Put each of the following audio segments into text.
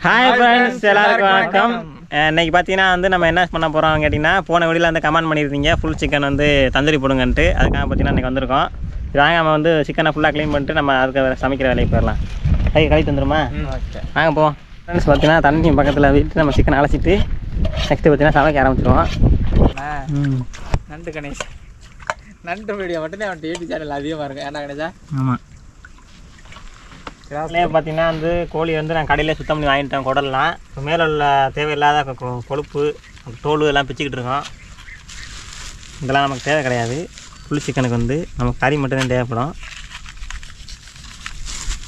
Hi friends, எல்லாருக்கும் வணக்கம். இன்றைக்கி பார்த்தீங்கன்னா வந்து நம்ம என்ன பண்ண போகிறோம் கேட்டிங்கன்னா, போன வீடியோவில் வந்து கமெண்ட் பண்ணியிருந்தீங்க ஃபுல் சிக்கன் வந்து தந்தூரி போடுங்கன்ட்டு. அதுக்காக பார்த்தீங்கன்னா இன்றைக்கி வந்திருக்கோம். வாங்க நம்ம வந்து சிக்கனை ஃபுல்லாக க்ளீன் பண்ணிட்டு நம்ம அதுக்கு சமைக்கிற வேலைக்கு போயிடலாம். கை தந்துருமா? வாங்க போவோம். ஃப்ரெண்ட்ஸ் பார்த்தீங்கன்னா தண்ணி பக்கத்தில் விட்டு நம்ம சிக்கனை அழைச்சிட்டு நெக்ஸ்ட்டு பார்த்தீங்கன்னா சமைக்க ஆரம்பிச்சிடுவோம். நண்டு கணேஷ் நண்டு வீடியோ மட்டும்தான் அவன் யூடியூப் சேனல் அதிகமாக இருக்கும். ஏன்னா கணேஷா? ஆமாம். அதுலேயே பார்த்தீங்கன்னா வந்து கோழி வந்து நான் கடையில் சுத்தம் பண்ணி வாங்கிட்டேன். குடல்லாம் இப்போ மேலே உள்ள தேவையில்லாத கொழுப்பு தோல் எல்லாம் பிச்சுக்கிட்டு இருக்கோம். இதெல்லாம் நமக்கு தேவை கிடையாது. ஃபுல் சிக்கனுக்கு வந்து நமக்கு கறி மட்டும்தான் தேவைப்படும்.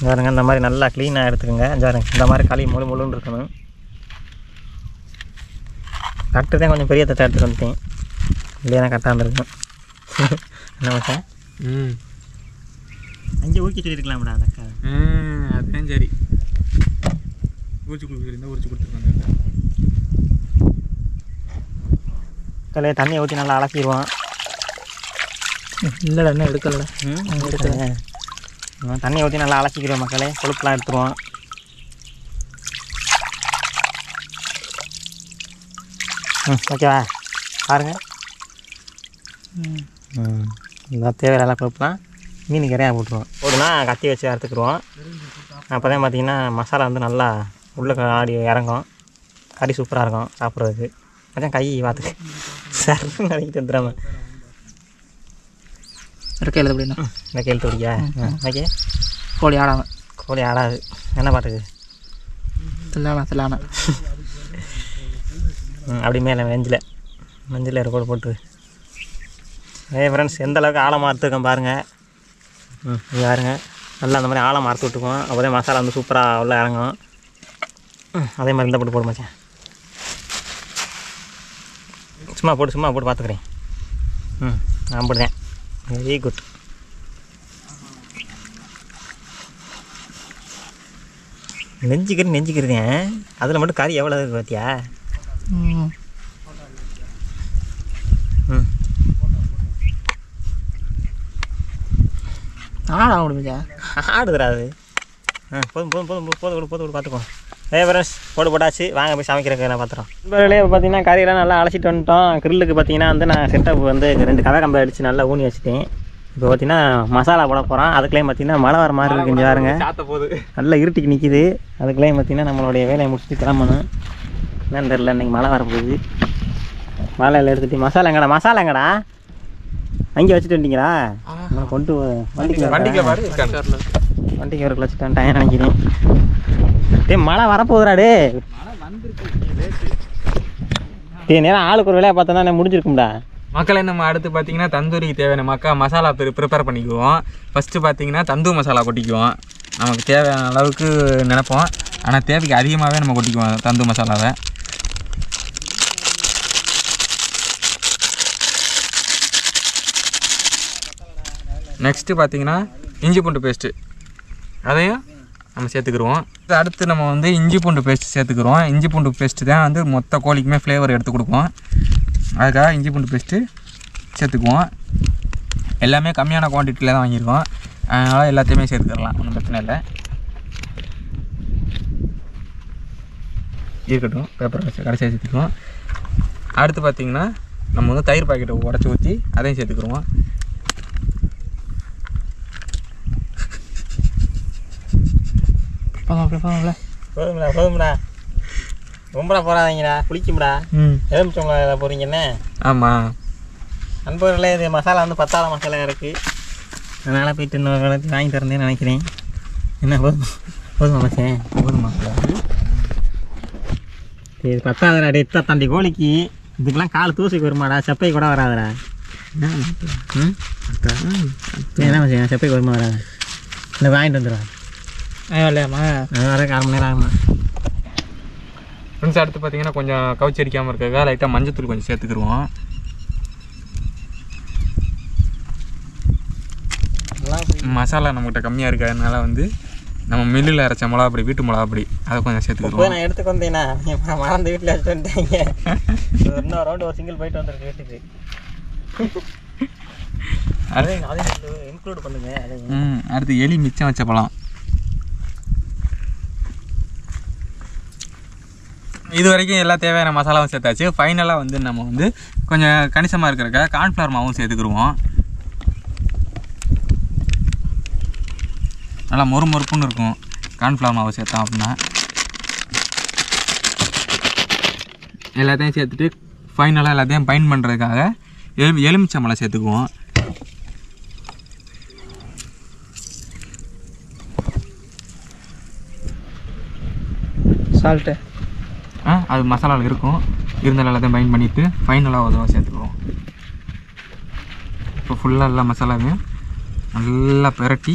பாருங்க, இந்த மாதிரி நல்லா க்ளீனாக எடுத்துக்கோங்க. இந்த மாதிரி களி முழுன்னு இருக்கணும். கட்டு தான் கொஞ்சம் பெரிய தட்டை எடுத்துகிட்டு வந்துட்டேன், இல்லையா கரெக்டாக இருந்திருக்கும். என்ன மாட்டேன் அங்கே ஊக்கி சொல்லியிருக்கலாம்டா அந்த அக்கா. அதுதான் சரி. ஊச்சி கொடுத்துருந்தா ஊச்சி கொடுத்துருக்காங்க. கலையை தண்ணியை ஊற்றி நல்லா அலசிடுவான். இல்லைடா என்ன எடுக்கலடா. எடுக்கல. தண்ணியை ஊற்றி நல்லா அலசிக்கிறோம் மக்களே. கொழுப்புலாம் எடுத்துருவோம். ஓகேவா? பாருங்க. இதான் தேவையில்ல கொழுப்புலாம் மீன் கரையாக போட்டுருவோம். போதுனா கத்தி வச்சு அறுத்துக்குருவோம். அப்போ தான் பார்த்திங்கன்னா மசாலா வந்து நல்லா உள்ளே ஆடி இறங்கும். கறி சூப்பராக இருக்கும் சாப்பிட்றதுக்கு. அதான் கை பார்த்துக்கு சருன்னு அடிக்கிட்டு வந்துடாம இருக்கையில் அப்படின்னா இந்த கேள்வி ஓடிக்கா. ஓகே. கோழி ஆடாமல் கோழி ஆடாது. என்ன பாட்டுக்கு தில்லானா அப்படி மேலே மஞ்சள் இருக்கோடு போட்டு. ஃப்ரெண்ட்ஸ், எந்த அளவுக்கு ஆழமாக அறுத்துருக்கோம் பாருங்கள். இது பாருங்க, நல்லா அந்த மாதிரி ஆழமாக அறுத்து விட்டுக்குவோம். அப்போ தான் மசாலா வந்து சூப்பராக உள்ள இறங்கும். அதே மாதிரி இருந்தால் போட்டு மச்சான். சும்மா போட்டு பார்த்துக்கிறேன். அப்படிதான். Very good. நெஞ்சுக்கிறேன். அதில் மட்டும் கறி எவ்வளோ இருக்குது பார்த்தியா? ஆடா முடிஞ்சா ஆடுதுடா அது. போதும் பார்த்துக்கோ. ஃப்ரெண்ட்ஸ், போட்டாச்சு. வாங்க போய் சமைக்கிறதுக்கு நான் பார்த்துறோம். நண்பர்களே, இப்போ பார்த்தீங்கன்னா கறியெல்லாம் நல்லா அழைச்சிட்டு வந்துட்டோம். கிரில்லுக்கு பார்த்தீங்கன்னா வந்து நான் செட்டப் வந்து 2 கதை கம்பை அடித்து நல்லா ஊனி வச்சுட்டேன். இப்போ பார்த்தீங்கன்னா மசாலா போட போகிறோம். அதுக்குள்ளேயும் பார்த்தீங்கன்னா மழை வர மாதிரி இருக்குது. இங்கே பாருங்க, நல்லா இருட்டிக்கு நிற்கிது. அதுக்குள்ளேயும் பார்த்தீங்கன்னா நம்மளுடைய வேலையை முடிச்சுட்டு கிளம்பணும். என்னன்னு தெரியல, இன்றைக்கி மழை வரப்போகுது. மழையில் எடுத்துகிட்டு மசாலா எங்கடா அங்கே வச்சுட்டு வந்துட்டீங்களா? கொண்டு வண்டிக்கு ஒரு வச்சுட்டேன் டைம் நினைக்கிறேன். மழை வரப்போகுதுடா. நேரம் ஆளுக்கு ஒரு வேலையை பார்த்தா முடிஞ்சிருக்கும்டா. மக்களை நம்ம அடுத்து பார்த்தீங்கன்னா தந்தூரிக்கு தேவையான மசாலா ப்ரிப்பேர் பண்ணிக்குவோம். ஃபஸ்ட்டு பார்த்தீங்கன்னா தந்தூர் மசாலா கொட்டிக்குவோம். நமக்கு தேவையான அளவுக்கு நினைப்போம், ஆனால் தேவைக்கு அதிகமாகவே நம்ம கொட்டிக்குவோம் தந்தூர் மசாலாவை. நெக்ஸ்ட்டு பார்த்தீங்கன்னா இஞ்சி பூண்டு பேஸ்ட்டு, அதையும் நம்ம சேர்த்துக்குருவோம். அடுத்து நம்ம வந்து இஞ்சி பூண்டு பேஸ்ட்டு சேர்த்துக்குறோம். இஞ்சி பூண்டு பேஸ்ட்டு தான் வந்து மொத்த கோழிக்குமே ஃப்ளேவர் எடுத்து கொடுக்கும். அதுக்காக இஞ்சி பூண்டு பேஸ்ட்டு சேர்த்துக்குவோம். எல்லாமே கம்மியான குவான்டிட்டியில் தான் வாங்கியிருக்கோம், அதனால் எல்லாத்தையுமே சேர்த்துக்கலாம், ஒன்றும் பிரச்சனை இல்லை. இருக்கட்டும், பேப்பர் கடைசியாக சேர்த்துக்குவோம். அடுத்து பார்த்திங்கன்னா நம்ம வந்து தயிர் பாக்கெட்டை உடச்சி ஊற்றி அதையும் சேர்த்துக்குருவோம். போதும்டா ரொம்படா போடாதீங்கடா, குளிக்கும்டா. எலுமிச்சவங்க போகிறீங்கன்னு. ஆமாம் நண்பர்களே, இது மசாலா வந்து 10 மசாலா இருக்குது. அதனால் போயிட்டு இன்னொரு வாங்கி தரேன்னு நினைக்கிறேன். என்ன போதுமா மச்சேன்? போதுமா? சரி, 10 எத்தா தாண்டி கோழிக்கு இதுக்கெல்லாம் கால் தூசிக்கு வருமாடா, செப்பை கூட வராதுடா. என்ன மச்சேன், செப்பைக்கு வருமா வராது? இல்லை வாங்கிட்டு வந்துடுவேன். இல்லையாம்மா, வர 1/2 மணி நேரம் ஆகுமா? ஃப்ரெண்ட்ஸ், அடுத்து பார்த்தீங்கன்னா கொஞ்சம் கவுச்சி அடிக்காமல் இருக்காங்க, லைட்டாக மஞ்சத்தூள் கொஞ்சம் சேர்த்துக்குருவோம். மசாலா நம்மகிட்ட கம்மியாக இருக்கிறதுனால வந்து நம்ம மில்லில் அரைச்ச மிளகாப்பொடி, வீட்டு மிளகாப்பொடி, அதை கொஞ்சம் சேர்த்துக்குருவோம். நான் எடுத்துக்கு வந்தேன்னா மறந்து வீட்டில் வச்சுட்டு வந்துட்டேங்க. இன்னொரு ரவுண்டு ஒரு சிங்கிள் போயிட்டு வந்துருக்கு வீட்டுக்கு. அதையும் இன்க்ளூட் பண்ணுங்க. அடுத்து எலி மிச்சம் வச்ச பழம். இது வரைக்கும் எல்லா தேவையான மசாலாவும் சேர்த்தாச்சு. ஃபைனலாக வந்து நம்ம வந்து கொஞ்சம் கணிசமாக இருக்கிறக்க கார்ன்ஃப்ளவர் மாவும் சேர்த்துக்கிடுவோம். நல்லா மொறுப்புன்னு இருக்கும் கார்ன்ஃப்ளவர் மாவு சேர்த்தோம் அப்படின்னா. எல்லாத்தையும் சேர்த்துட்டு ஃபைனலாக எல்லாத்தையும் பைண்ட் பண்ணுறதுக்காக எலுமிச்சம்பழம் சேர்த்துக்குவோம். சால்ட்டு அது மசாலாவில் இருக்கும், இருந்தாலும் எல்லாத்தையும் பைண்ட் பண்ணிவிட்டு ஃபைனலாக உதவ சேர்த்துக்குவோம். இப்போ ஃபுல்லாக எல்லா மசாலாவையும் நல்லா பிரட்டி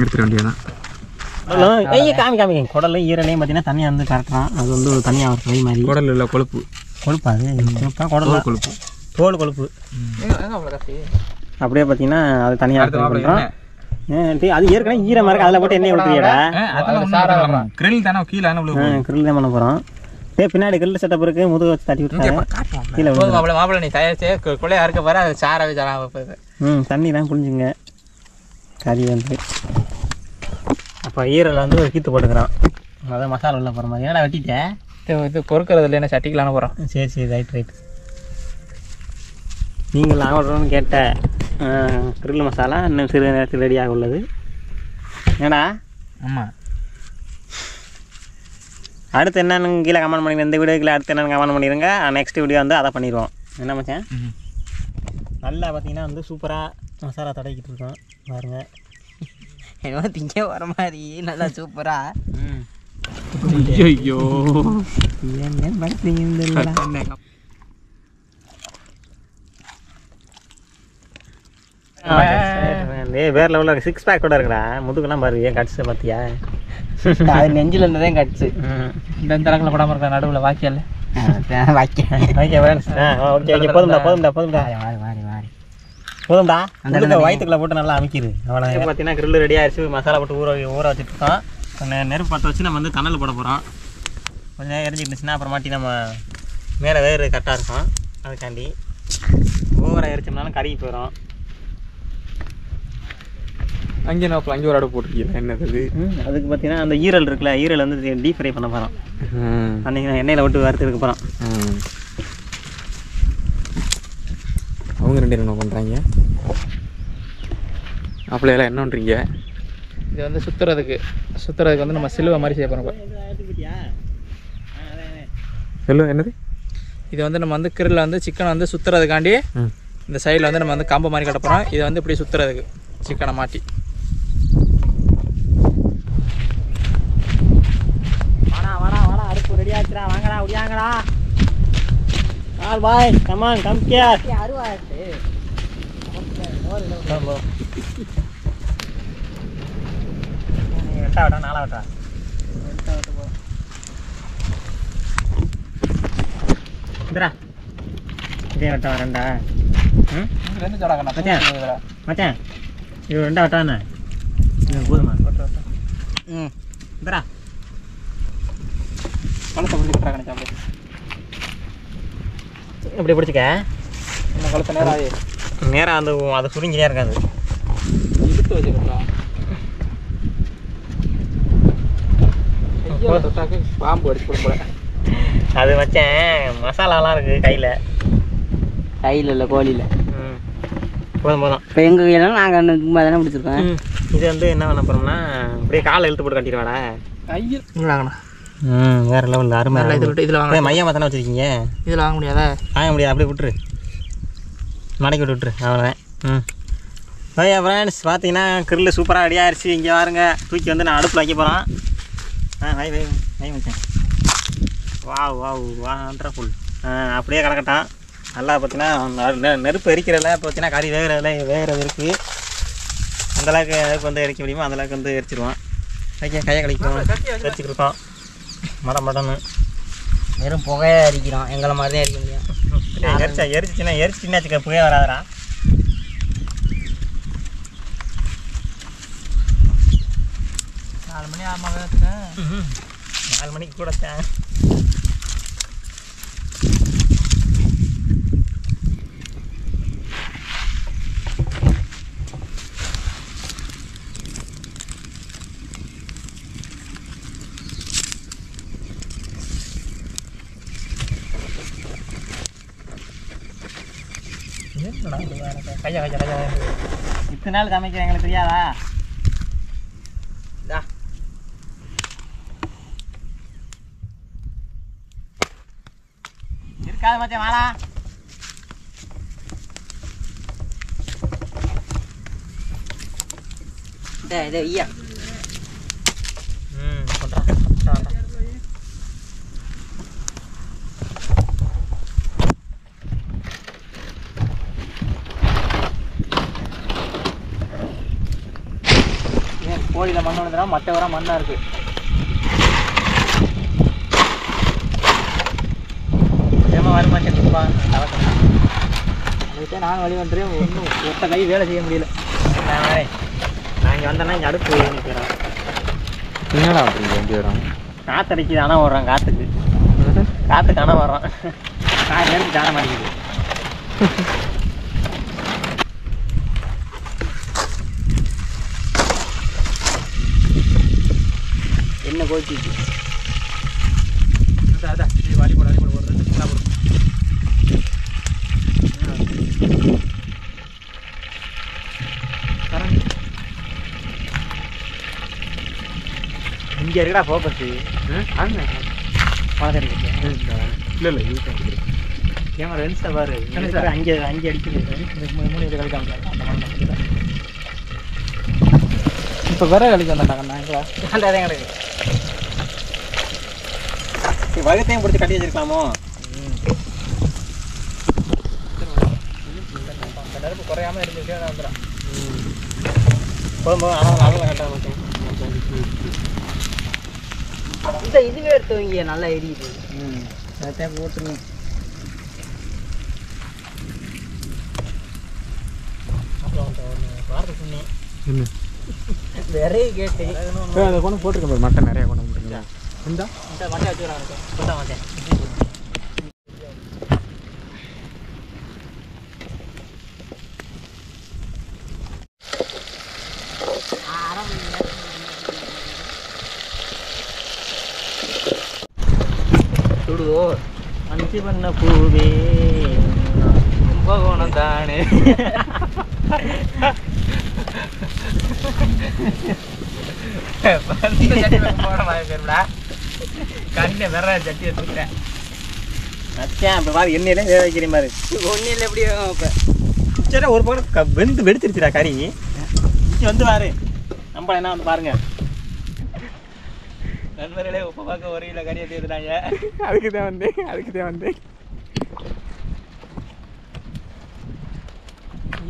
எடுத்துட வேண்டியதான். காமிங்க குடலும் ஈரலையும் பார்த்தீங்கன்னா தனியாக வந்து கரெக்டாக அது வந்து ஒரு தனியாக ஒரு ஃப்ரை மாதிரி. குடல் இல்லை கொழுப்பு கொழுப்பாது குடல் கொழுப்பு தோல் கொழுப்பு. அப்படியே பார்த்தீங்கன்னா அது தனியாக பண்ணுறோம். அது ஏற்கனவே ஈரமாக இருக்குது, அதில் போட்டு எண்ணெய் ஊற்றியடா. கிரில் தானே கீழே கிரில் தான் பண்ண போகிறோம். பின்னாடி கிரில் செட்டப் இருக்கு, முதுகு வச்சு தட்டி விட்டு கீழே மாப்பிள்ளை நீ தயாரிச்சு கொள்ளையா இருக்க பாரு, அது சாராவே சாராக போகுது. தண்ணி தான் புரிஞ்சுங்க கறி வந்து. அப்போ ஈரல் வந்து ஒரு கீத்து போட்டுக்கிறோம், அதான் மசாலா உள்ள போகிற மாதிரி. ஏன்னா வெட்டிட்டேன் இது பொறுக்கிறது இல்லை, என்ன சட்டிக்கலான போகிறோம். சரி ரைட். நீங்கள் ஆர்டர்னு கேட்ட கிரில் மசாலா இன்னும் சிறு நேரத்தில் ரெடியாக உள்ளது. ஏன்னா ஆமாம், அடுத்து என்னன்னு கீழே கமெண்ட் பண்ணிடுங்க. இந்த வீடியோக்கில் அடுத்து என்னென்னு கமெண்ட் பண்ணிடுங்க. நெக்ஸ்ட் வீடியோ வந்து அதை பண்ணிடுவோம். என்ன மச்சான், நல்லா பார்த்தீங்கன்னா வந்து சூப்பராக மசாலா தடவிக்கிட்டு இருக்கோம் பாருங்க. என்ன திங்க வர மாதிரி நல்லா சூப்பராக. ஐயோ ஏன் பார்த்தீங்க வேற லெவலில் 6 பேக் கூட இருக்குடா. முதுகுலாம் பாரு, ஏன் கட்ஸை பார்த்தியா? அது நெஞ்சில் இருந்ததே கட்ஸு. இந்த தரக்கில் படாமல் இருக்கிற நடுவில் வாக்கியால் போதும்டா. வயிற்றுக்குள்ள போட்டு நல்லா அமைக்கிது. அவ்வளோ பார்த்தீங்கன்னா கிரில் ரெடி ஆயிடுச்சு. மசாலா போட்டு ஊற வச்சுட்டு இருக்கோம். நெருப்பு பற்ற வச்சு நம்ம வந்து கனல் போட போகிறோம். கொஞ்சம் நேரம் எரிஞ்சிட்டுச்சுன்னா அப்புறமாட்டி நம்ம மேலே வேறு கரெக்டாக இருக்கும். அதுக்காண்டி ஓவராக எரிச்சோம்னாலும் கருகி போயிடும். அங்கே நான் அங்கே ஒரு அடுப்பு போட்டிருக்கீங்க. என்னது அதுக்கு பார்த்தீங்கன்னா அந்த ஈரல் இருக்குல்ல, ஈரல் வந்து டீப் ஃப்ரை பண்ண போகிறோம். அன்றைக்கி எண்ணெயில் விட்டு வறுத்துக்கு போகிறோம். அவங்க 2 பேரும் என்ன பண்ணுறாங்க? அப்படியெல்லாம் என்ன பண்ணுறீங்க? இது வந்து சுற்றுறதுக்கு வந்து நம்ம சிலுவை மாதிரி செய்ய போகிறோம். சொல்லுங்க என்னது? இது வந்து நம்ம வந்து கிரில்ல வந்து சிக்கனை வந்து சுற்றுறதுக்காண்டி இந்த சைடில் வந்து நம்ம வந்து கம்பு மாதிரி கட்ட போகிறோம். இதை வந்து இப்படி சுற்றுறதுக்கு சிக்கனை மாட்டி. வாடா அடுப்பு ரெடி ஆச்சுடா. வாங்கடா உடியாங்கடா. All boy come on come here. அருவாட்டு வெட்டா நாளா வெட்டா இந்தரா இதே வெட்டா வரேன்டா. மச்சான் இது 2 வெட்டாண்ணே போதுமா? இந்தரா கழுத்தை பிடிச்சி கணிச்சா இப்படி பிடிச்சிக்க. இன்னும் கழுத்தை நேராக அந்த அதை சுருங்கினே இருக்காது. இழுத்து வச்சுக்கிட்டோம். பாம்பு அடிச்சு போட அது வச்சேன். மசாலாலாம் இருக்குது கையில் இல்லை கோழியில். போதும் இப்போ எங்கள் கையிலாம் நாங்கள் சும்மா தானே பிடிச்சிருக்கோம். இது வந்து என்ன பண்ண போகிறோம்னா அப்படியே காலை இழுத்து போட்டு கட்டிடுவாடா. கையில் வேறு லெவலில் அருமை. இதில் வாங்க. மையமாக தானே வச்சுருக்கீங்க. இதில் வாங்க முடியாதா? வாங்க முடியாது. அப்படியே விட்டுரு, மடக்கி விட்டுரு. அவ்வளோதான். ஓகே ஃப்ரெண்ட்ஸ், பார்த்தீங்கன்னா கிரில் சூப்பராக ரெடி ஆயிடுச்சு. இங்கே பாருங்க, தூக்கி வந்து நான் அடுப்பில் வைக்க போகிறோம். வை வச்சேன். வண்டர்ஃபுல். அப்படியே கிடக்கட்டான். நல்லா பார்த்தீங்கன்னா நெருப்பு எரிக்கிறதில்ல. இப்போ பார்த்தீங்கன்னா கறி வேகிறது இருக்குது. அந்தளவுக்கு நெருப்பு வந்து எரிக்க முடியுமோ அந்தளவுக்கு வந்து எரிச்சிடுவோம். கையை கழிக்கிறோம், எரிச்சிக்கிட்டு இருக்கோம். மடன்னு வெறும் புகையாக எரிக்கிறோம். எங்களை மாதிரி தான் எரிக்க முடியும். எரிச்சின்னா புகையே வராதரா. நாலு மணி ஆமாம். 4 மணிக்கு கூட தான். கையா கையா கையா இத்தனை நாள் சமைக்கிறேன் எங்களுக்கு தெரியாதா? இருக்காது மச்சான் வாடா. இதை ஐயா பண்ணுறான். ஏன் கோழியில் மண் விழுந்துனா மற்ற வர மண்ணாக இருக்குது. ஏமா வருமாச்சேன் துப்பா அதுக்கிட்டே நானும் வழி வந்துடுறேன். ஒன்றும் ஒத்த கை வேலை செய்ய முடியல. நான் வரேன். நான் இங்கே வந்தேன்னா இங்கே அடுப்பு நிற்கிறேன். என்னடா அப்படிங்க எப்படி வரும்? காற்றடிக்குது ஆனால் வர்றான். காற்றுக்கு ஆனால் வர்றான். காற்று நேரத்துக்கு காண மாட்டேங்குது. என்ன கோச்சிச்சு அதான் வாலி போட போடுறது நல்லா போடும். இங்கே இருக்கடா ஃபோக்கஸு. மாதிரி இல்லை கேமரா லென்ஸை பாரு. அங்கே அடிக்குது. மூணு இது கழிக்காம இப்போ வேற கழிக்க வந்தாண்டாங்கண்ணா எங்களா அந்த அதே கிடக்கு. வகுத்தையும் பிடிச்சி கட்டி வச்சிருக்கலாமோ? அந்த நெருப்பு குறையாம இருந்துக்கிட்டே வந்துடும். போகும்போது ஆனால் அதில் கரெக்டாக மாட்டேன். இதுவே எடுத்தவங்க நல்லா எரியுது. அதைத்தான் போட்டுங்க. அப்புறம் வார்த்தை சொன்னேன். என்ன நிறைய கேட்டு அதை கொண்டு போட்டுருக்கேன். மட்டை நிறையா கொண்டு வந்துருக்கீங்களா? இந்த மட்டை வச்சுக்கிறாங்க. கொட்டா மாட்டேன். சுடுதோ அஞ்சு பண்ண பூவே கும்பகோணம் தானே. கண்ணை வேற சட்டி எடுத்துக்கிட்டேன். அச்சேன் இப்போ பாரு எண்ணெயிலே வேக வைக்கிற மாதிரி. ஒன்றில் எப்படியோ இப்போ சரி ஒரு பக்கம் வெந்து வெடிச்சிருச்சுடா கறி. இங்கே வந்து பாரு. நம்ம என்ன வந்து பாருங்க. நண்பர்களே உப்பு பார்க்க ஒரு கிலோ கறி எடுத்துக்கிட்டாங்க. அதுக்கு தான் வந்தேன்.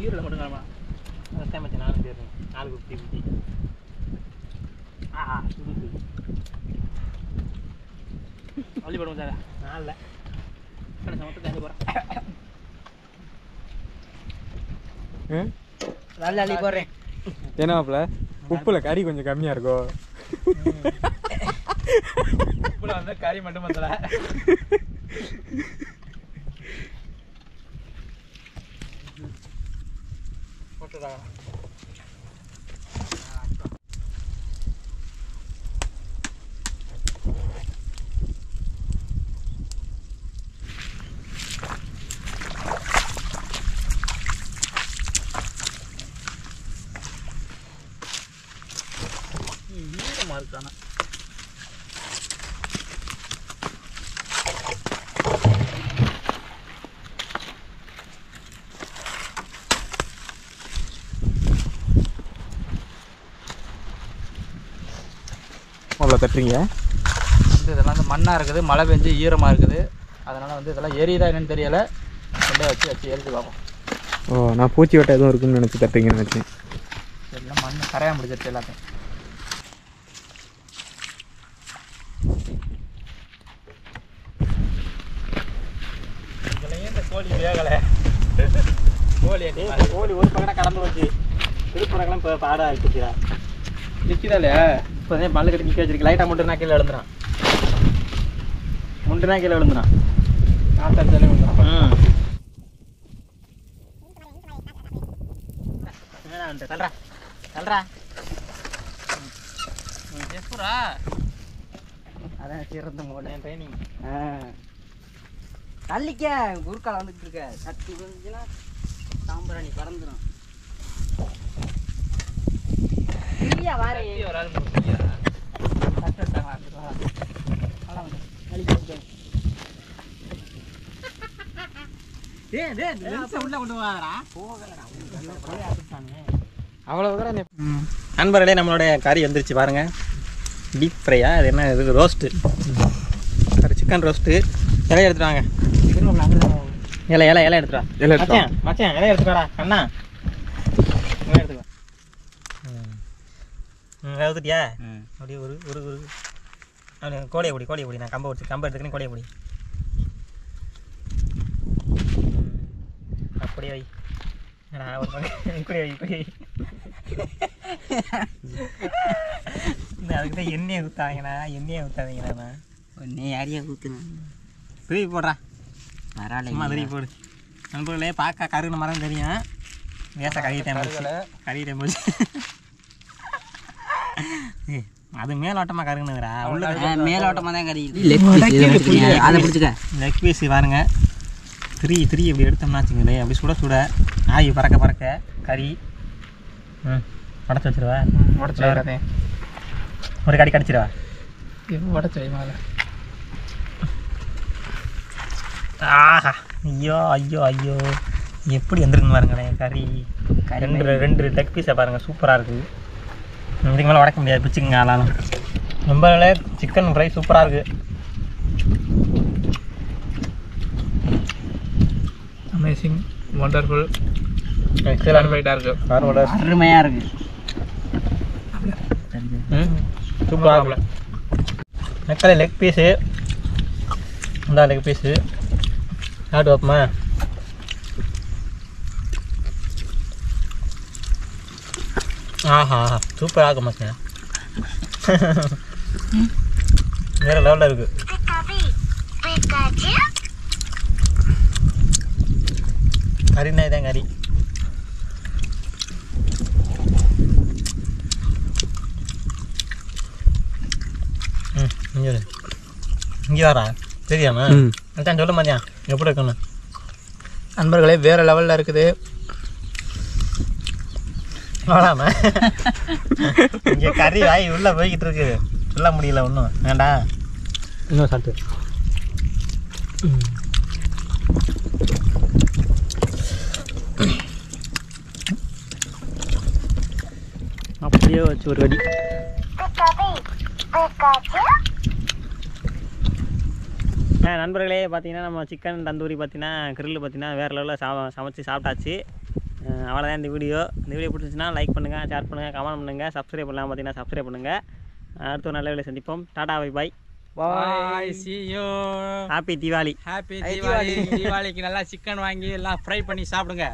ஈரில் மட்டும் காணுமா? அதான் மச்சான் நானும் தேடுறேன். 4 குட்டி. சுடுது. வள்ளி போட முடியாதா? நான் இல்லை. மட்டும் தாண்டி போகிறேன். நல்ல அள்ளி போடுறேன். ஏன்னாப்ல உப்புல கறி கொஞ்சம் கம்மியாக இருக்கும். உப்புல வந்து கறி மட்டும் வந்தல. போட்டுறாங்க. ஈரமாக இருக்கானா? அவ்வளோ தட்டுறீங்க. வந்து இதெல்லாம் வந்து மண்ணாக இருக்குது, மழை பெஞ்சு ஈரமாக இருக்குது. அதனால் வந்து இதெல்லாம் எரியுதா என்னன்னு தெரியலை. கொண்டே வச்சு எரிஞ்சு பார்ப்போம். ஓ, நான் பூச்சி வட்டை எதுவும் இருக்குன்னு நினச்சி தட்டுறீங்கன்னு நினச்சேன். எல்லாம் மண் கரையாக முடிச்சிருச்சு எல்லாத்தையும். இந்த கோழி வேகலை. கோழி ஒரு பக்கம் கடந்து போச்சு. திருப்பூரங்களாம் இப்போ பாடாக இருக்குச்சுடா. நிற்கிதா இல்லையா? இப்போ தான் பல்லு கட்டி நிற்க வச்சிருக்கு. லைட்டாக முண்டுனா கீழே எழுந்துறான். காத்தாலே வந்துடும். தல்றா எப்பரா அதான் சிறந்த மோட ட்ரைனிங். தள்ளிக்க குறுக்கால வந்துட்டு இருக்க சக்தி வந்துச்சுன்னா சாம்பிராணி பறந்துடும். இல்லையா வாரே ஒரு ஆள் முடியா அவ்வளவு நண்பர்களே நம்மளுடைய கறி வந்துருச்சு பாருங்க. டீப் ஃப்ரையா அது என்ன இது ரோஸ்ட்டு சிக்கன் ரோஸ்ட்டு. இலையை எடுத்துட்டு வாங்க. இலை எடுத்துட்டு வா. இலை எடுத்துட்டு வா. மச்சான் இலையை எடுத்துட்டு வாடா அண்ணா. இலை எடுத்துட்டு வா. எடுத்துட்டியா? அப்படியே ஒரு ஒரு ஒரு அப்படி கோழியை பிடி நான் கம்பை எடுத்துக்கிறேன். கோழியை பிடி அப்படியே வை. நான் ஒரு இப்படி வை. அதுக்கு தான் எண்ணெயை ஊற்றாதீங்கண்ணா. நீ அடியாக ஊற்றுன திருப்பி போடுறா. பரவாயில்ல சும்மா திருப்பி போடு. நண்பர்களே பார்க்க கருகின மரம் தெரியும். வேச கறிக்கிட்டேன் போச்சு. அது மேலோட்டமாக கருகுனுதுரா. உள்ள மேலோட்டமாக தான் கறி. அதை பிடிச்சிக்க. லெக் பீஸ் பாருங்க. திரி இப்படி எடுத்தோம்னா வச்சுங்களேன், அப்படி சுட ஆகி பறக்க கறி. உடச்சி வச்சிருவா. உடச்சு ஒரு கடி கடிச்சிருவா. உடச்சு மேலே. ஆஹா ஐயோ எப்படி வந்துருக்குன்னு பாருங்களேன் கறி. ரெண்டு லெக் பீஸை பாருங்கள் சூப்பராக இருக்குது. இதுக்கு மேலே உடைக்க முடியாது, பிச்சுக்குங்க ஆளாலும். ரொம்ப சிக்கன் ஃப்ரை சூப்பராக இருக்குது. அமேசிங், ஒண்டர்ஃபுல், எக்ஸலன்ட் ஃபைட்டாக இருக்குது. அருமையாக இருக்குது. சூப்பராக இருக்குல்ல. நெக்கலை லெக் பீஸு. இந்த லெக் பீஸு சாப்பிட்டு வைப்போமா? ஆஹா சூப்பராக இருக்கும் மச்சான். வேறு லெவலில் இருக்குது. கறினா இதான் கறி. இங்கே வரா தெரியாமா? அதான் சொல்ல மாதிரியா எப்படி இருக்கணும். நண்பர்களே வேறு லெவலில் இருக்குது. வாடாம இங்கே கறி வாய் உள்ளே போய்கிட்டு இருக்குது. சொல்ல முடியல ஒன்றும். வேண்டா இன்னும் சாப்பிட்டு அப்படியே வச்சு ஒரு வடி. நண்பர்களே பார்த்தீங்கன்னா நம்ம சிக்கன் தந்தூரி பார்த்தீங்கன்னா கிரில் பார்த்தீங்கன்னா வேறு லெவலில் சமைச்சு சாப்பிட்டாச்சு. அவ்வளோதான் இந்த வீடியோ பிடிச்சிச்சுன்னா லைக் பண்ணுங்கள், ஷேர் பண்ணுங்கள், கமெண்ட் பண்ணுங்கள். சப்ஸ்கிரைப் பண்ணலாம் பார்த்தீங்கன்னா சப்ஸ்கிரைப் பண்ணுங்கள். அடுத்த ஒரு நல்ல வீடியோ சந்திப்போம். Tata bye. Bye, see you. Happy Deepavali. Happy Deepavali. தீபாவளிக்கு நல்லா சிக்கன் வாங்கி எல்லாம் ஃப்ரை பண்ணி சாப்பிடுங்க.